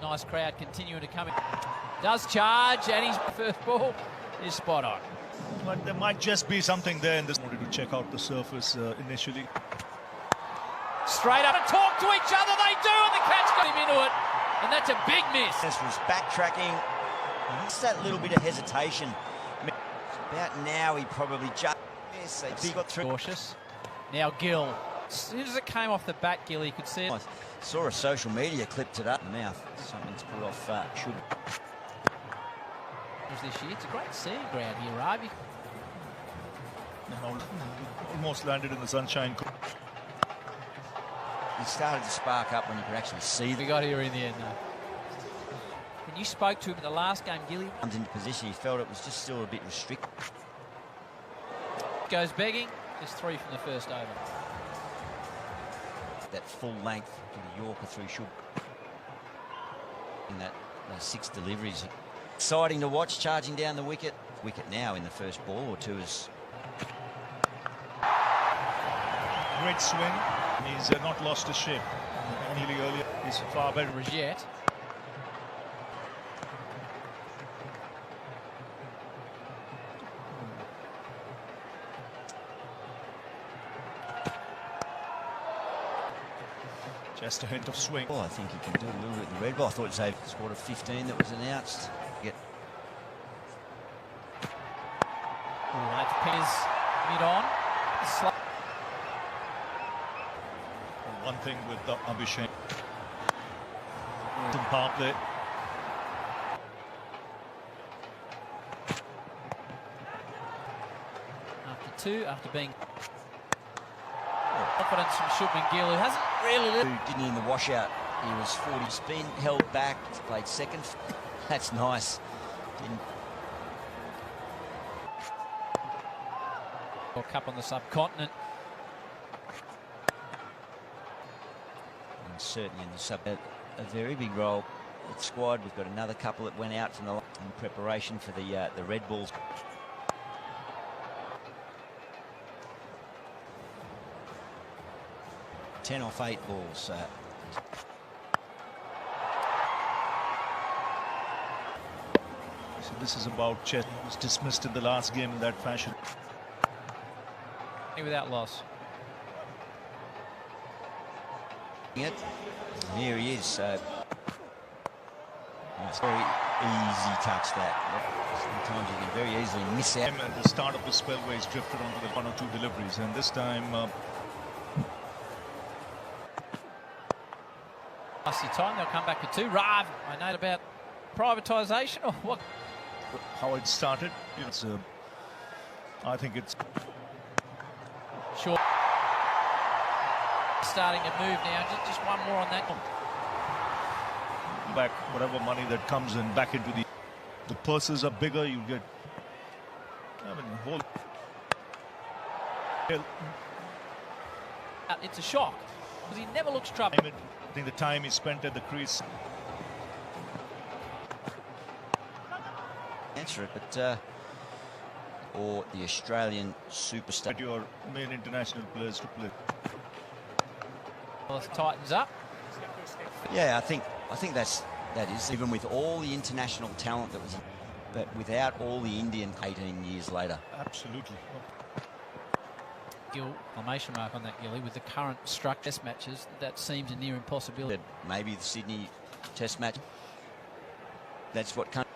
Nice crowd continuing to come in. Does charge, and his first ball is spot on. But there might just be something there in this. Wanted to check out the surface initially. Straight up and talk to each other, they do, and the catch got him into it. And that's a big miss. This was backtracking. Just that little bit of hesitation. About now, he probably just missed. He got through. Cautious. Now Gill. As soon as it came off the back, Gill, you could see it. I saw a social media clipped it up in the mouth. Something to put off should. This year, it's a great seeing ground here, Ravi. Almost landed in the sunshine. He started to spark up when you could actually see. We got here in the end, though. When you spoke to him in the last game, Gilly comes into position, he felt it was just still a bit restricted. Goes begging, just 3 from the first over. That full length to the Yorker through should. In that 6 deliveries. Exciting to watch, charging down the wicket. Wicket now in the first ball or two is. Great swing. He's not lost his shape. Nearly earlier, he's far better as yet. Just a hint of swing. Oh, I think he can do a little bit with the red ball. I thought it was a squad of 15 that was announced. That's Piz mid-on. One thing with Abhishek. Some power play. After 2, after being confidence from Shubman Gill, who hasn't really didn't in the washout. He was 40 spin, held back, played second. That's nice. Didn't. World Cup on the subcontinent. And certainly in the sub, a very big role at squad. We've got another couple that went out from the in preparation for the Red Bulls. Ten off 8 balls. So this is about Chet. He was dismissed in the last game in that fashion. Without loss. Here he is. It's very easy touch that. Sometimes you can very easily miss out. At the start of the spell where he's drifted onto the 1 or 2 deliveries, and this time. Nasty time. They'll come back with 2. Rav, I know about privatisation or what? How it started. It's. I think it's. Sure. Starting to move now. Just one more on that. Back whatever money that comes in back into the purses are bigger. You get. I mean, whole. It's a shock because he never looks troubled. I think the time he spent at the crease. Answer it, but. Or the Australian superstar. But your main international players to play. Well, it tightens up. Yeah, I think that is even with all the international talent that was, but without all the Indian 18 years later. Absolutely. Gill, exclamation mark on that, Gilly, with the current struck test matches, that seems a near impossibility. But maybe the Sydney Test match. That's what kind.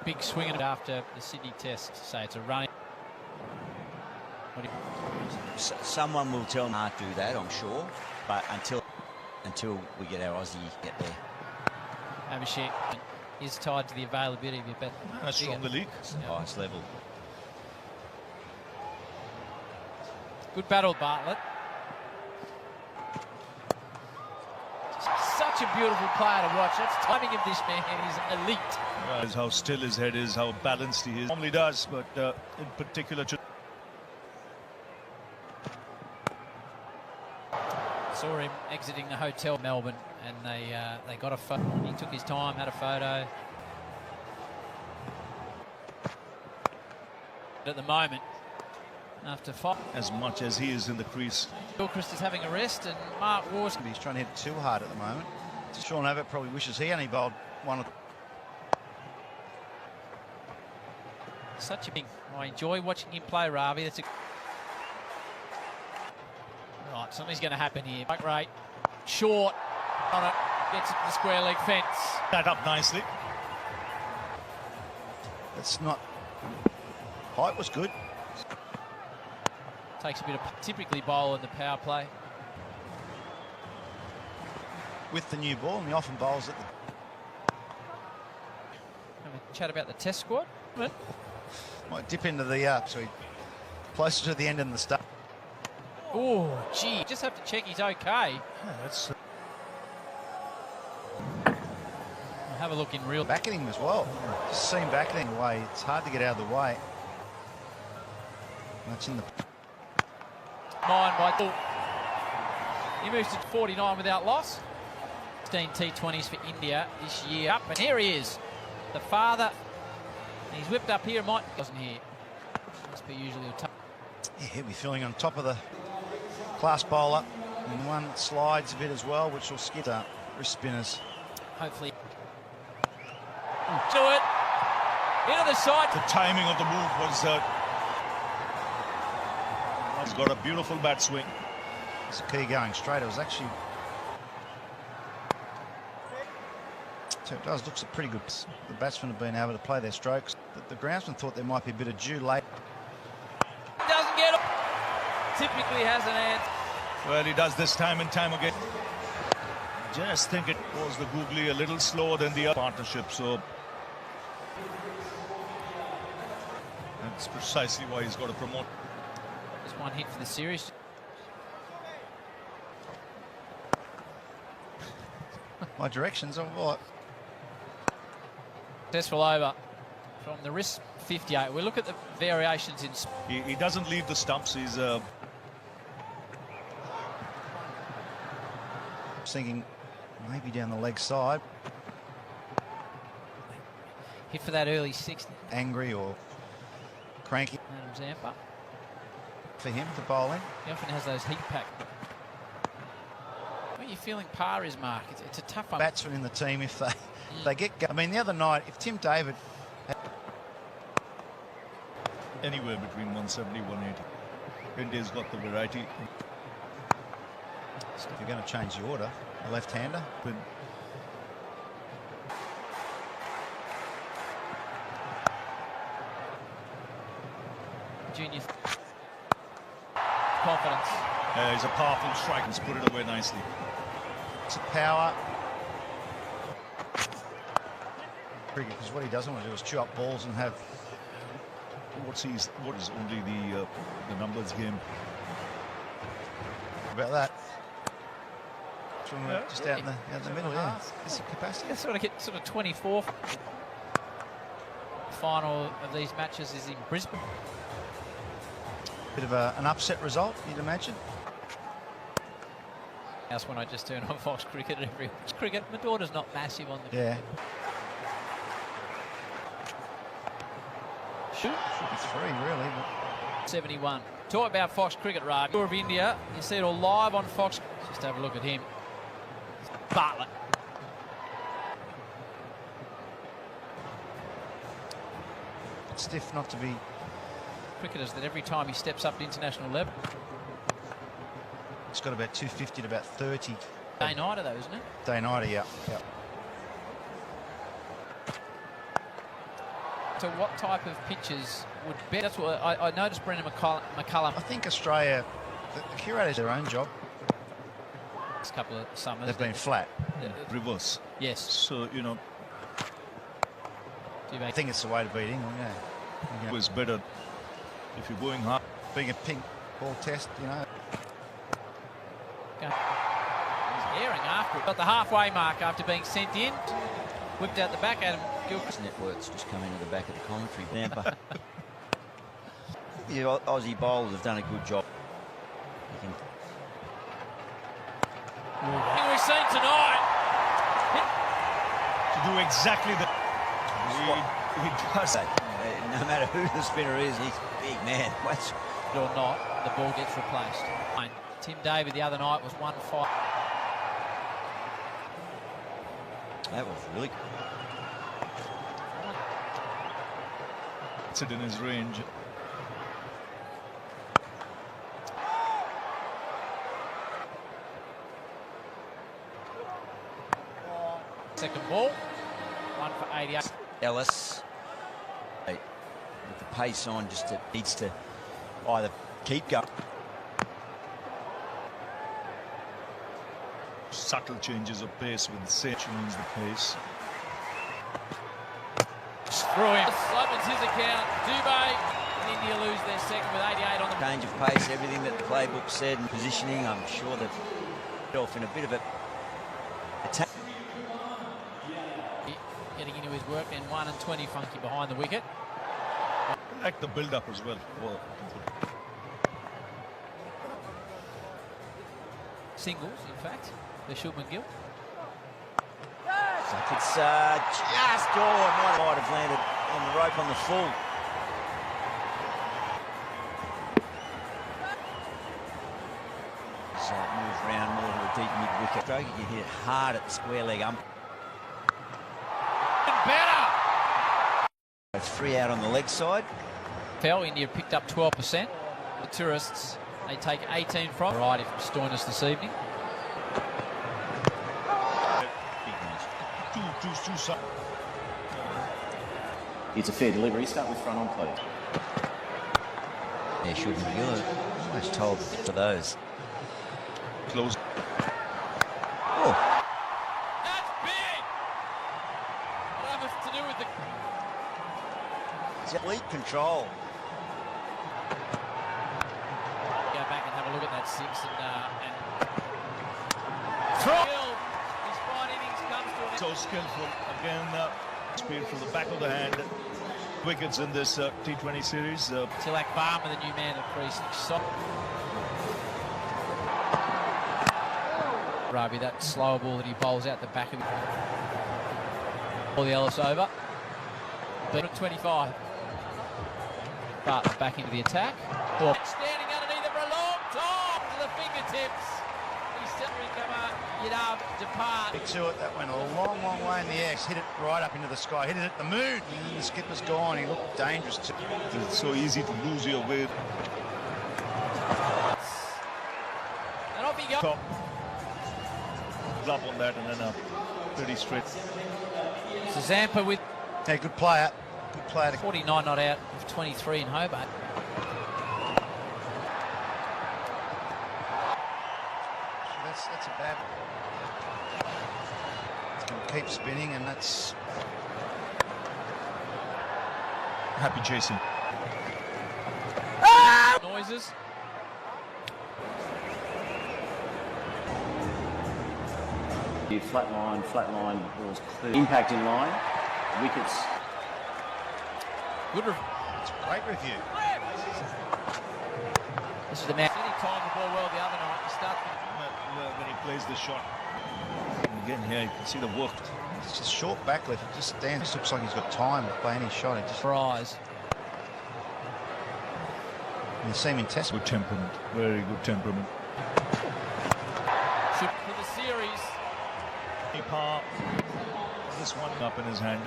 Big swing at it after the Sydney Test. Say it's a running. Someone will tell me not to do that, I'm sure. But until we get our Aussie get there. Abhishek is tied to the availability of your bet. That's from the league. Highest level. Good battle, Bartlett. Such a beautiful player to watch. That's the timing of this man. He's elite. How still his head is, how balanced he is. Normally does, but in particular. Saw him exiting the hotel in Melbourne, and they got a photo. He took his time, had a photo. At the moment, after 5. As much as he is in the crease. Gilchrist is having a rest, and Mark Wars. He's trying to hit it too hard at the moment. Sean Abbott probably wishes he only bowled one. Such a big. I enjoy watching him play, Ravi. That's a. Right, something's going to happen here. Strike rate, short on it, gets it to the square leg fence. That up nicely. It's not. Height was good. Takes a bit of typically bowl in the power play. With the new ball, and he often bowls at the. Have a chat about the test squad. Might dip into the so he closer to the end than the start. Oh, gee, just have to check he's okay. Yeah, that's Have a look in real. Back at him as well. Just see him back at him away. It's hard to get out of the way. That's in the. Mine by. He moves to 49 without loss. 16 T20s for India this year. Up, and here he is, the father. He's whipped up here. Mike wasn't here. Must be usually a tough. Yeah, he'll be feeling on top of the class bowler. And one slides a bit as well, which will skid up wrist spinners. Hopefully. Do it. Into the side. the timing of the move was. He's got a beautiful bat swing. It's a key going straight. It was actually. So it does looks pretty good. The batsmen have been able to play their strokes. The groundsman thought there might be a bit of dew late. Doesn't get it. Typically has an answer. Well, he does this time and time again. Just think it was the googly a little slower than the other partnership, so that's precisely why he's got to promote. Just one hit for the series. My directions are what? Successful over from the wrist 58. We look at the variations in. He doesn't leave the stumps. He's Thinking maybe down the leg side. Hit for that early 60. Angry or cranky Adam Zampa. for him to bowl in. He often has those heat pack. What are you feeling par is, Mark? It's a tough one. Batsmen in the team if they get. I mean, the other night, if Tim David. anywhere between 170 and 180. India's got the variety. So if you're going to change the order, a left-hander. But Junior. Confidence. he's a powerful strike. He's put it away nicely. It's a power. Because what he doesn't want to do is chew up balls and have. What is only the numbers game? About that. From just out in the middle, yeah. It's a capacity. They sort of get sort of 24th. Final of these matches is in Brisbane. Bit of an upset result, you'd imagine. That's when I just turn on Fox Cricket every cricket. My daughter's not massive on the. Yeah. Shoot. Should be three, really. But 71. Talk about Fox Cricket, Ravi. Tour of India. You see it all live on Fox. Just have a look at him. Bartlett. it's stiff not to be. Cricketers that every time he steps up to international level. It's got about 250 to about 30. Day nighter though, isn't it? Day nighter, yeah. So what type of pitches would be? That's what I noticed. Brendan McCullum. I think Australia, the curators their own job. This couple of summers. They've been flat. Reverse. Yes. So, you know, I think it's the way to beat England, yeah. it was better if you're going hard. Being a pink ball test, you know. He's airing after it. Got the halfway mark after being sent in. Whipped out the back. Adam Gilchrist. Networks just come into the back of the commentary. Zampa. The Aussie bowlers have done a good job. Thing we've seen tonight. To do exactly the. He does that. No matter who the spinner is, he's a big man. Or not, the ball gets replaced. Tim David the other night was 1-5. That was really good. It's it in his range. Second ball, 1 for 88. Ellis, with the pace on, just needs to either keep going. Subtle changes of pace with Sage change the pace. Through him. Opens his account. Dubé and India lose their second with 88 on the Change of pace, everything that the playbook said, and positioning. I'm sure that off in a bit of a attack. Getting into his work, and 1 and 20 Funky behind the wicket. I like the build-up as well. Singles, in fact. The Shubman Gill. It's just, it might have landed on the rope on the full. So it moves around more to a deep mid-wicket stroke. You hit it hard at the square leg ump. Better! It's 3 out on the leg side. Fell, India picked up 12%. The tourists, they take 18 from. Variety from Stoinis this evening. It's a fair delivery. Start with front on, please. Yeah, should be good. Almost told for those. Close. Oh, That's big! What has to do with the... complete control. Go back and have a look at that 6 and throw. His fine innings comes to an So skillful. Again, speed from the back of the hand. Wickets in this T20 series. Tilak Varma, the new man at crease. Ravi, that slower ball that he bowls out the back of it. All the Ellis over. But at 25. But back into the attack. Oh. Standing underneath it for a long time to the fingertips. He's still recover. Yadav depart. To it, that went a long, long way in the air. Hit it right up into the sky. Hit it at the moon. And the skipper's gone. He looked dangerous too. It's so easy to lose your way. And off he goes. Top. Up on that and then pretty straight. Zampa with Yeah, good player. Good player. 49 not out of 23 in Hobart. That's a bad. It's going to keep spinning, and that's Happy chasing. Noises. Flat line, balls clear. Impact in line, wickets. Good. it's a great review. This is the man. He timed the ball well the other night. He starts When he plays the shot. And again, here you can see the work. It's just short backlift. It just stands. It looks like he's got time to play any shot. It just. for eyes. You see him in test. Good temperament. Very good temperament. Should for the series. Par. This one up in his hand.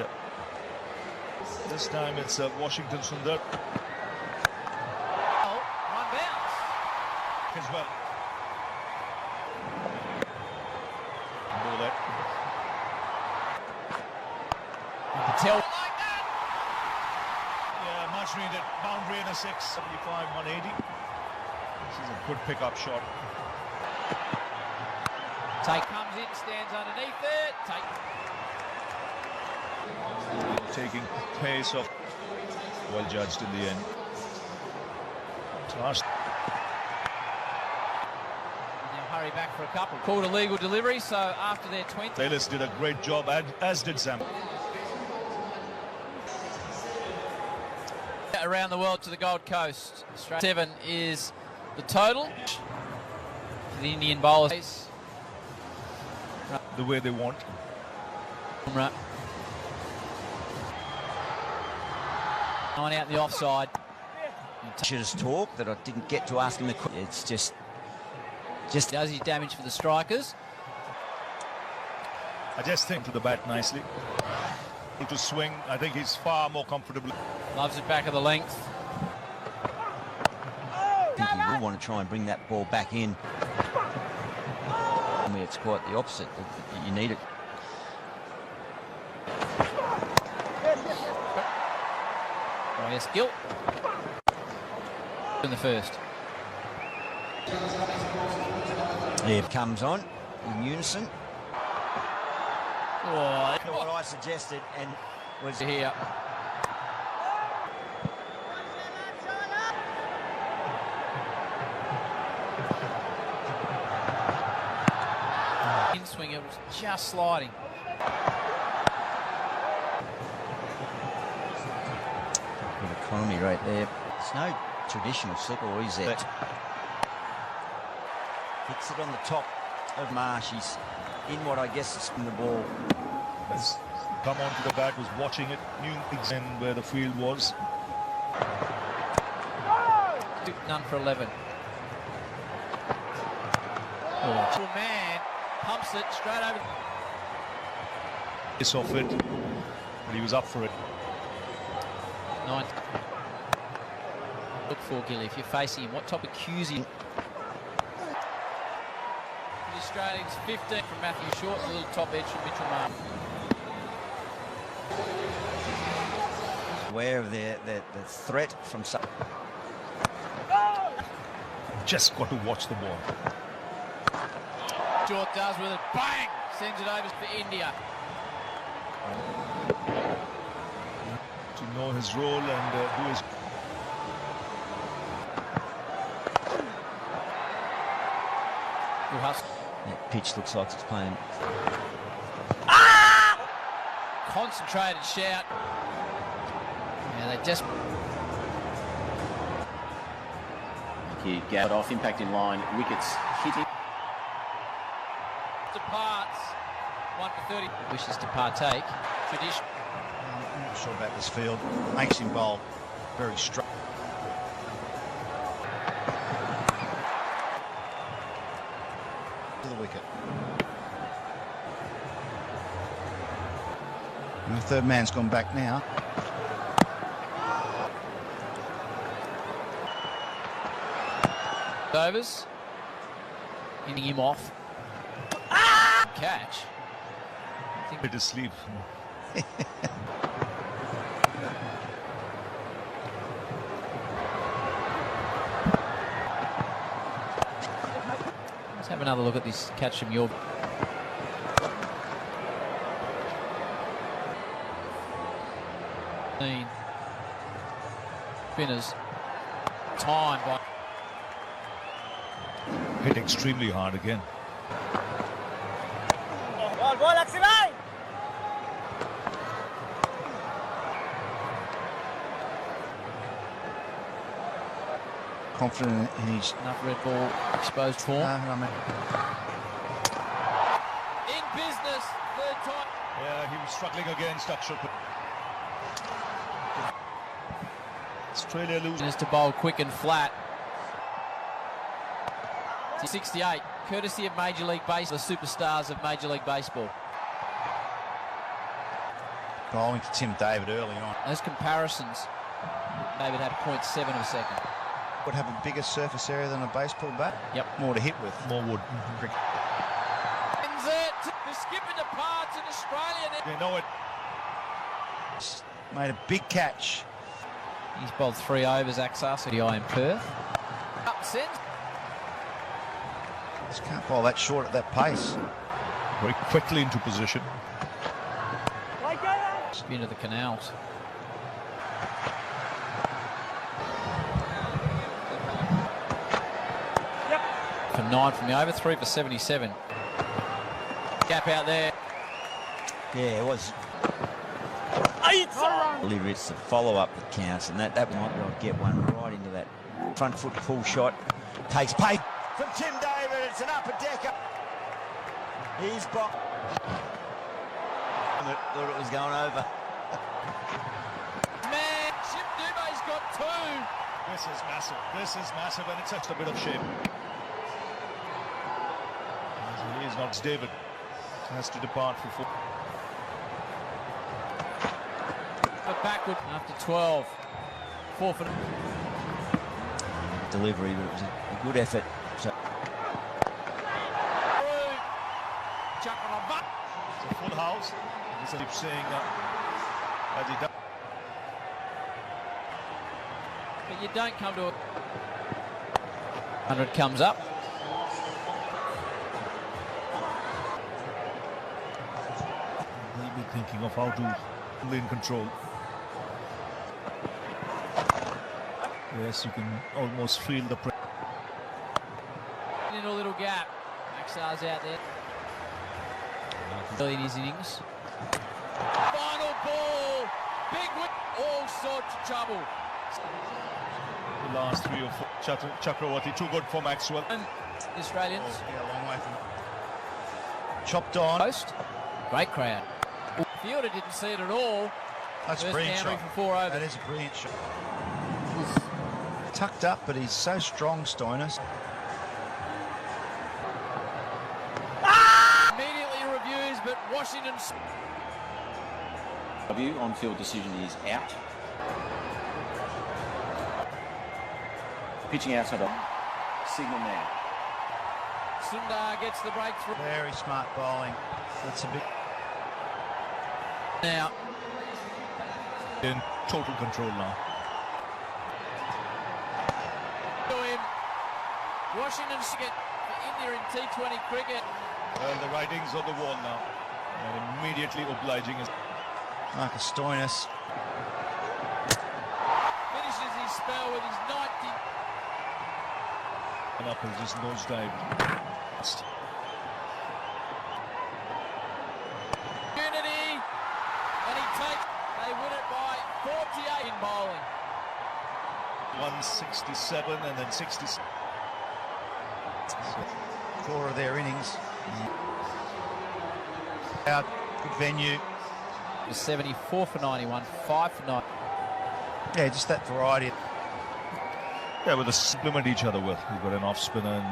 This time it's Washington Sundar. Oh, one bounce. As well. Ball that. Patel. Yeah, much needed. Boundary in a 6. 75, 180. This is a good pickup shot. Take comes in, stands underneath it. Taking pace off. Well judged in the end. Last. Now hurry back for a couple. Called a legal delivery, so after their 20. Taylor did a great job, as did Sam. Around the world to the Gold Coast. 7 is the total for the Indian bowlers. The way they want. Right. 9 out in the offside. Should talk that I didn't get to ask him the question. It's just Does his damage for the strikers. I just think to the bat nicely. To swing, I think he's far more comfortable. Loves it back of the length. I think he will want to try and bring that ball back in. I mean, it's quite the opposite. You need it. Oh, yes, Gill. In the first. It comes on in unison. Oh, What I suggested and was here. In swing, it was just sliding. good economy right there. It's no traditional slipper, is it? Hits it on the top of Marsh. He's in what I guess is the ball. Has come onto the bat, was watching it, knew exactly where the field was. None for 11. Oh, man pumps it straight over. Miss off it, but he was up for it. 9. Look for Gilly if you're facing him. What type of cues he? The Australians 15 from Matthew Short, the little top edge from Mitchell Marsh. Aware of the threat from some. Just got to watch the ball. Short does with it. Bang! Sends it over for India. To know his role and do his. Good hustle. That pitch looks like it's playing. Concentrated shout. Yeah, they just. He got off, impact in line, wickets hitting. Departs. 1 for 30. Wishes to partake. Tradition. I'm not sure about this field. Makes him bowl very straight. To the wicket. And the third man's gone back now. Overs. Hitting him off. Catch. Bit of sleep. Let's have another look at this catch from your. Spinners. Time by. Hit extremely hard again. Confident in his. Enough red ball exposed form. I mean, In business, third time. Yeah, he was struggling against Akshar. Australia losing. Is to bowl quick and flat. 68, courtesy of Major League Baseball, the superstars of Major League Baseball. bowling to Tim David early on. Those comparisons, David had 0.7 of a second. Would have a bigger surface area than a baseball bat. Yep. More to hit with. More wood. Ends it. The skipper departs in Australia. They know it. Made a big catch. He's bowled 3 overs, Axar, in Perth. Up sends. Just can't bowl that short at that pace. Very quickly into position. Spin to the canals. For 9 from the over, 3 for 77. Gap out there. Yeah, it was. I believe it's the follow-up that counts, and that might be able to get one right into that front foot pull shot. Takes pace from Tim David. It's an upper decker. He's blocked. Thought it was going over. Man, Chip Dubay's got 2. This is massive. This is massive, and it's just a bit of shape. He's not David. Has to depart for four. But backward after 12. 4 for Delivery, but it was a good effort. So Chuck on a butt. It's a full house. He's keep saying as he does. But you don't come to a 100 comes up. He'll be thinking of how to win control. Yes, you can almost feel the pressure. In a little gap. Maxar's out there. Early in his innings. Final ball. Big whip. All sorts of trouble. The last 3 or 4. Chakravarti, too good for Maxwell. And the Australians. Oh, yeah, a long way from chopped on. Post. Great crowd. Fielder didn't see it at all. That's a First brilliant boundary shot. for 4 over. That is a brilliant shot. Tucked up, but he's so strong, Stoinis. Immediately reviews, but Washington's on-field decision is out. Pitching outside of signal now. Sundar gets the breakthrough. Very smart bowling. That's a big. Now, In total control now. to him. Washington's to get for India in T20 cricket. Well, the writing's on the wall now. And immediately obliging his. Marcus Stoinis. Finishes his spell with his 90. And up has just nosedived. Unity. And he takes. They win it by 48 in bowling. 167 and then 60. Quarter of their innings. Out, good venue. 74 for 91, 5 for 9. Yeah, just that variety. Yeah, with a supplement each other with. You've got an off spinner and